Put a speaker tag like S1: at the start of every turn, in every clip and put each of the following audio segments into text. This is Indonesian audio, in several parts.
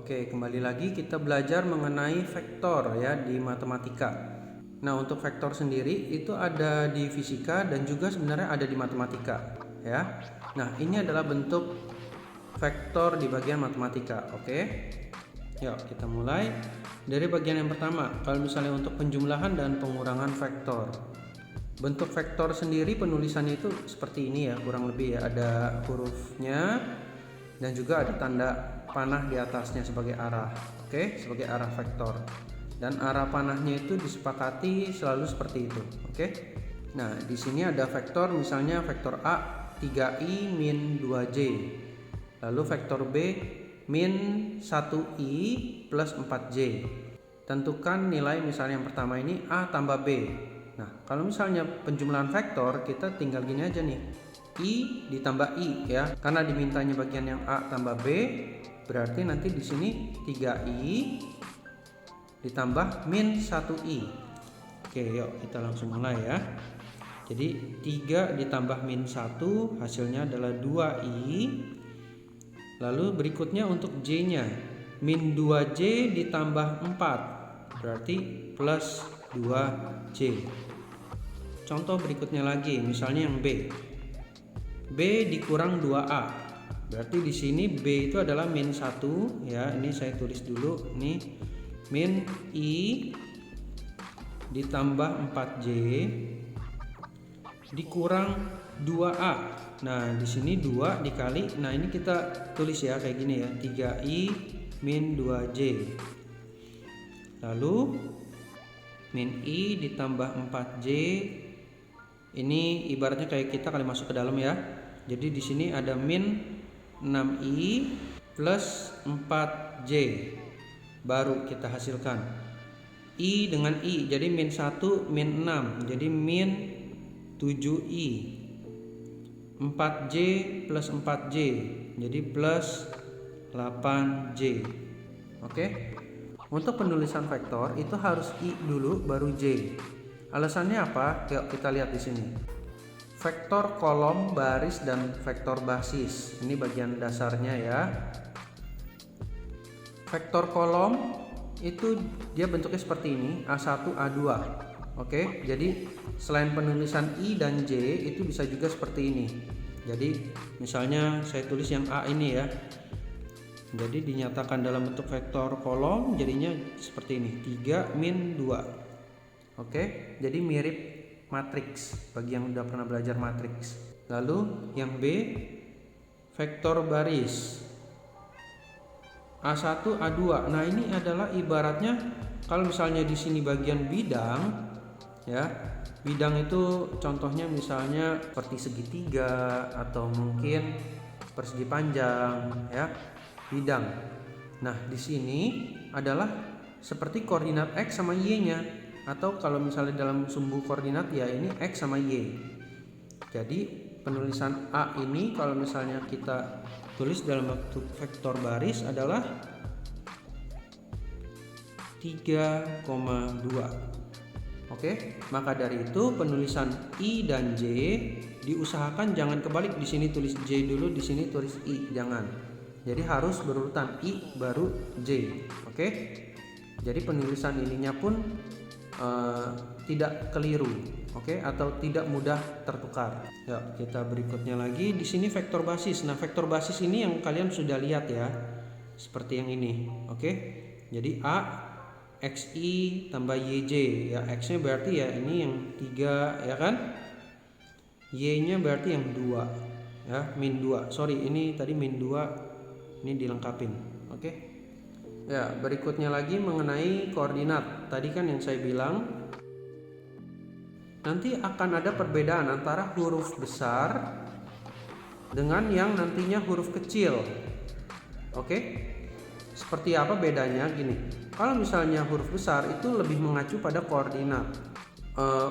S1: Oke, kembali lagi kita belajar mengenai vektor ya di matematika. Nah, untuk vektor sendiri itu ada di fisika dan juga sebenarnya ada di matematika ya. Nah, ini adalah bentuk vektor di bagian matematika. Oke. Yuk, kita mulai dari bagian yang pertama. Kalau misalnya untuk penjumlahan dan pengurangan vektor. Bentuk vektor sendiri penulisannya itu seperti ini ya, kurang lebih ya. Ada hurufnya dan juga ada tanda panah di atasnya sebagai arah. Oke, sebagai arah vektor. Dan arah panahnya itu disepakati selalu seperti itu. Oke. Nah, di sini ada vektor, misalnya vektor A 3i min 2j. Lalu vektor B min 1i plus 4j. Tentukan nilai, misalnya yang pertama ini A tambah B. Nah, kalau misalnya penjumlahan vektor, kita tinggal gini aja nih. I ditambah I ya, karena dimintanya bagian yang A tambah B, berarti nanti di sini 3i ditambah min 1i. Oke, yuk kita langsung mulai ya. Jadi 3 ditambah min 1 hasilnya adalah 2i. Lalu berikutnya untuk j-nya, min 2j ditambah 4 berarti plus 2j. Contoh berikutnya lagi, misalnya yang B. B dikurang 2A. Berarti di sini B itu adalah min 1 ya. Ini saya tulis dulu, ini min I ditambah 4J dikurang 2A. Nah, di sini 2 dikali, nah ini kita tulis ya kayak gini ya, 3I min 2J. Lalu min I ditambah 4J. Ini ibaratnya kayak kita kali masuk ke dalam ya. Jadi di sini ada min 6i plus 4j. Baru kita hasilkan i dengan i, jadi min 1 min 6, jadi min 7i. 4j plus 4j, jadi plus 8j. Oke. Untuk penulisan vektor itu harus i dulu baru j. Alasannya apa? Yuk kita lihat di sini. Vektor kolom, baris, dan vektor basis. Ini bagian dasarnya ya. Vektor kolom itu dia bentuknya seperti ini, A1, A2. Oke, jadi selain penulisan I dan J itu bisa juga seperti ini. Jadi misalnya saya tulis yang A ini ya. Jadi dinyatakan dalam bentuk vektor kolom jadinya seperti ini, 3 min 2. Oke, jadi mirip matriks bagi yang udah pernah belajar matriks. Lalu yang B, vektor baris A1, A2. Nah, ini adalah ibaratnya kalau misalnya di sini bagian bidang ya. Bidang itu contohnya misalnya seperti segitiga atau mungkin persegi panjang ya. Bidang. Nah, di sini adalah seperti koordinat X sama Y-nya. Atau kalau misalnya dalam sumbu koordinat ya ini X sama Y. Jadi penulisan A ini kalau misalnya kita tulis dalam bentuk vektor baris adalah 3,2. Oke, maka dari itu penulisan I dan J diusahakan jangan kebalik, di sini tulis J dulu, di sini tulis I, jangan. Jadi harus berurutan I baru J. Oke. Jadi penulisan ininya pun tidak keliru, oke, atau tidak mudah tertukar. Ya, kita berikutnya lagi di sini vektor basis. Nah, vektor basis ini yang kalian sudah lihat ya, seperti yang ini, oke. Jadi A xi tambah yj, ya x-nya berarti ya ini yang 3 ya kan, y-nya berarti yang 2 ya, min 2. Sorry, ini tadi min 2, ini dilengkapin, oke. Ya, berikutnya lagi mengenai koordinat. Tadi kan yang saya bilang nanti akan ada perbedaan antara huruf besar dengan yang nantinya huruf kecil. Oke? Seperti apa bedanya? Gini. Kalau misalnya huruf besar itu lebih mengacu pada koordinat.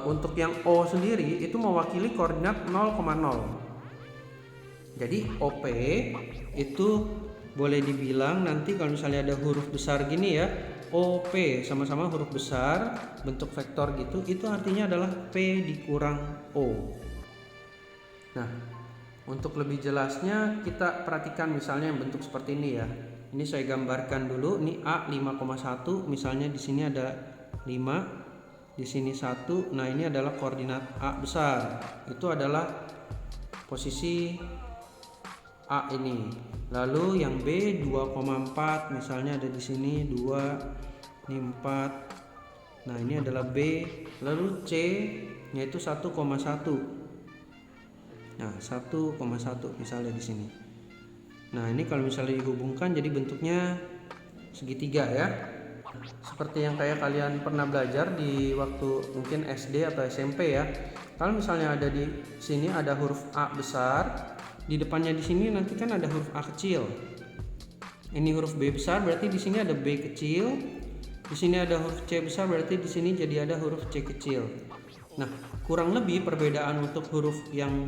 S1: Untuk yang O sendiri itu mewakili koordinat 0,0. Jadi OP itu boleh dibilang nanti kalau misalnya ada huruf besar gini ya, OP sama-sama huruf besar, bentuk vektor gitu, itu artinya adalah P dikurang O. Nah, untuk lebih jelasnya kita perhatikan misalnya yang bentuk seperti ini ya. Ini saya gambarkan dulu. Ini A 5,1, misalnya di sini ada 5, di sini 1. Nah, ini adalah koordinat A besar. Itu adalah posisi A ini. Lalu yang B 2,4, misalnya ada di sini 2, ini 4. Nah, ini adalah B. Lalu C yaitu 1,1. Nah, 1,1 misalnya di sini. Nah, ini kalau misalnya dihubungkan jadi bentuknya segitiga ya. Seperti yang kayak kalian pernah belajar di waktu mungkin SD atau SMP ya. Kalau misalnya ada di sini ada huruf A besar, di depannya di sini nanti kan ada huruf A kecil. Ini huruf B besar, berarti di sini ada B kecil. Di sini ada huruf C besar, berarti di sini jadi ada huruf C kecil. Nah, kurang lebih perbedaan untuk huruf yang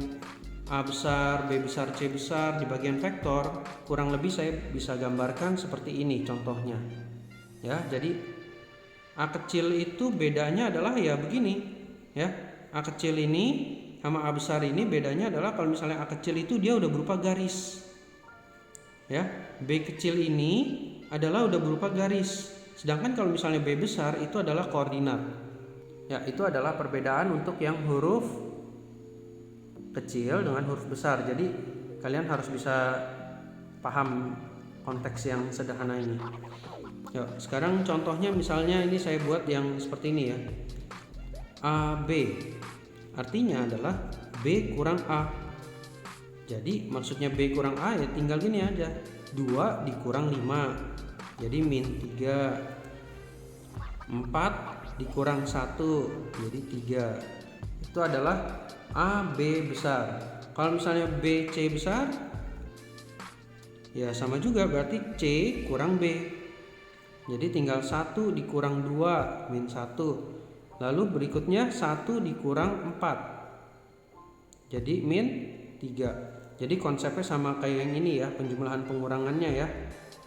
S1: A besar, B besar, C besar di bagian vektor, kurang lebih saya bisa gambarkan seperti ini contohnya. Ya, jadi A kecil itu bedanya adalah ya begini, ya. A kecil ini sama A besar ini bedanya adalah kalau misalnya A kecil itu dia udah berupa garis. Ya, B kecil ini adalah udah berupa garis. Sedangkan kalau misalnya B besar itu adalah koordinat. Ya, itu adalah perbedaan untuk yang huruf kecil dengan huruf besar. Jadi kalian harus bisa paham konteks yang sederhana ini. Yuk, sekarang contohnya misalnya ini saya buat yang seperti ini ya. AB artinya adalah B kurang A. Jadi maksudnya B kurang A ya tinggal gini aja, 2 dikurang 5 jadi min 3, 4 dikurang 1 jadi 3. Itu adalah A, B besar. Kalau misalnya B, C besar ya sama juga, berarti C kurang B. Jadi tinggal 1 dikurang 2 min 1. Lalu berikutnya 1 dikurang 4 jadi min 3. Jadi konsepnya sama kayak yang ini ya, penjumlahan pengurangannya ya.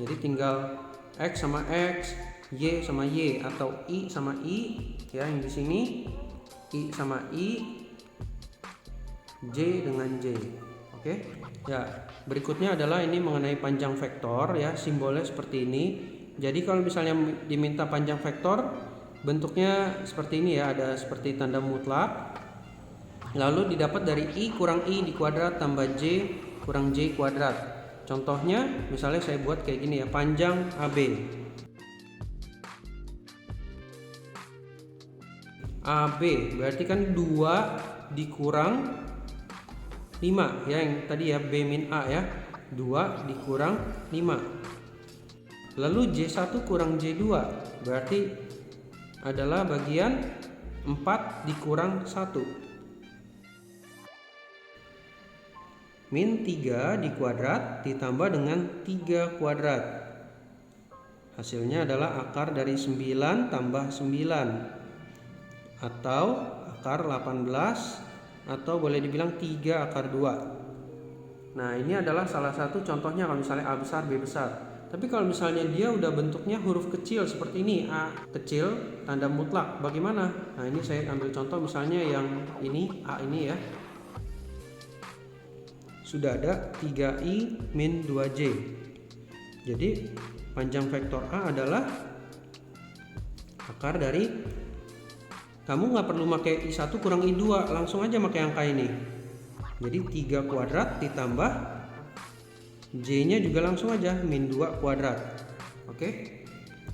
S1: Jadi tinggal X sama X, Y sama Y, atau I sama I ya, yang di sini I sama I, J dengan J. Oke. Ya, berikutnya adalah ini mengenai panjang vektor ya, simbolnya seperti ini. Jadi kalau misalnya diminta panjang vektor, bentuknya seperti ini ya, ada seperti tanda mutlak. Lalu didapat dari I kurang I di kuadrat tambah J kurang J kuadrat. Contohnya misalnya saya buat kayak gini ya, panjang AB. AB berarti kan 2 dikurang 5 ya, yang tadi ya B min A ya, 2 dikurang 5. Lalu J1 kurang J2 berarti adalah bagian 4 dikurang 1 min 3 di kuadrat ditambah dengan 3 kuadrat. Hasilnya adalah akar dari 9 tambah 9 atau akar 18, atau boleh dibilang 3 akar 2. Nah, ini adalah salah satu contohnya kalau misalnya A besar, B besar. Tapi kalau misalnya dia udah bentuknya huruf kecil seperti ini, A kecil tanda mutlak, bagaimana? Nah, ini saya ambil contoh misalnya yang ini, A ini ya. Sudah ada 3I min 2J. Jadi panjang vektor A adalah akar dari, kamu nggak perlu pakai I1 kurang I2, langsung aja pakai angka ini. Jadi 3 kuadrat ditambah J nya juga langsung aja min 2 kuadrat. Oke.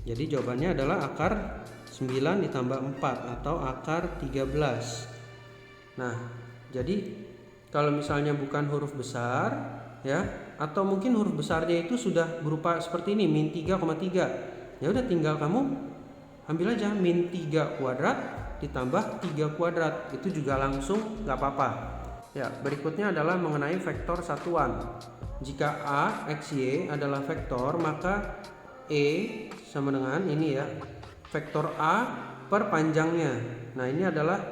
S1: Jadi jawabannya adalah akar 9 ditambah 4 atau akar 13. Nah, jadi kalau misalnya bukan huruf besar ya, atau mungkin huruf besarnya itu sudah berupa seperti ini min 3,3, ya udah tinggal kamu ambil aja min 3 kuadrat ditambah 3 kuadrat, itu juga langsung nggak apa-apa. Ya, berikutnya adalah mengenai vektor satuan. Jika A, X, Y adalah vektor, maka E sama dengan ini ya, vektor A per panjangnya. Nah, ini adalah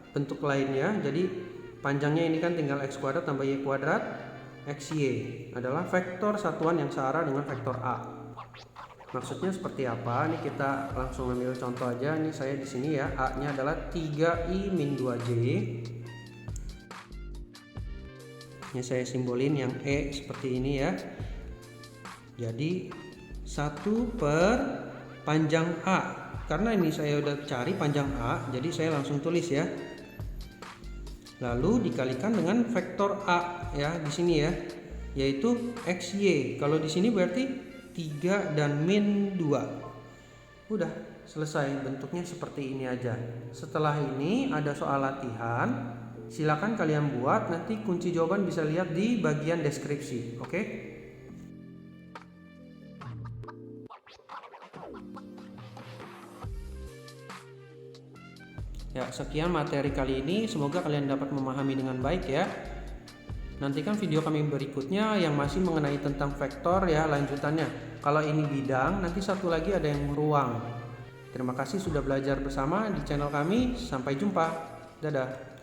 S1: bentuk lainnya. Jadi panjangnya ini kan tinggal X kuadrat tambah Y kuadrat, XY adalah vektor satuan yang searah dengan vektor A. Maksudnya seperti apa? Ini kita langsung ambil contoh aja. Ini saya di sini ya, A-nya adalah 3I min 2J. Ini saya simbolin yang E seperti ini ya. Jadi 1 per panjang A. Karena ini saya udah cari panjang A, jadi saya langsung tulis ya. Lalu dikalikan dengan vektor A ya di sini ya, yaitu XY. Kalau di sini berarti 3 dan min 2. Udah selesai, bentuknya seperti ini aja. Setelah ini ada soal latihan. Silakan kalian buat, nanti kunci jawaban bisa lihat di bagian deskripsi. Oke? Ya, sekian materi kali ini. Semoga kalian dapat memahami dengan baik ya. Nantikan video kami berikutnya yang masih mengenai tentang vektor ya, lanjutannya. Kalau ini bidang, nanti satu lagi ada yang ruang. Terima kasih sudah belajar bersama di channel kami. Sampai jumpa. Dadah.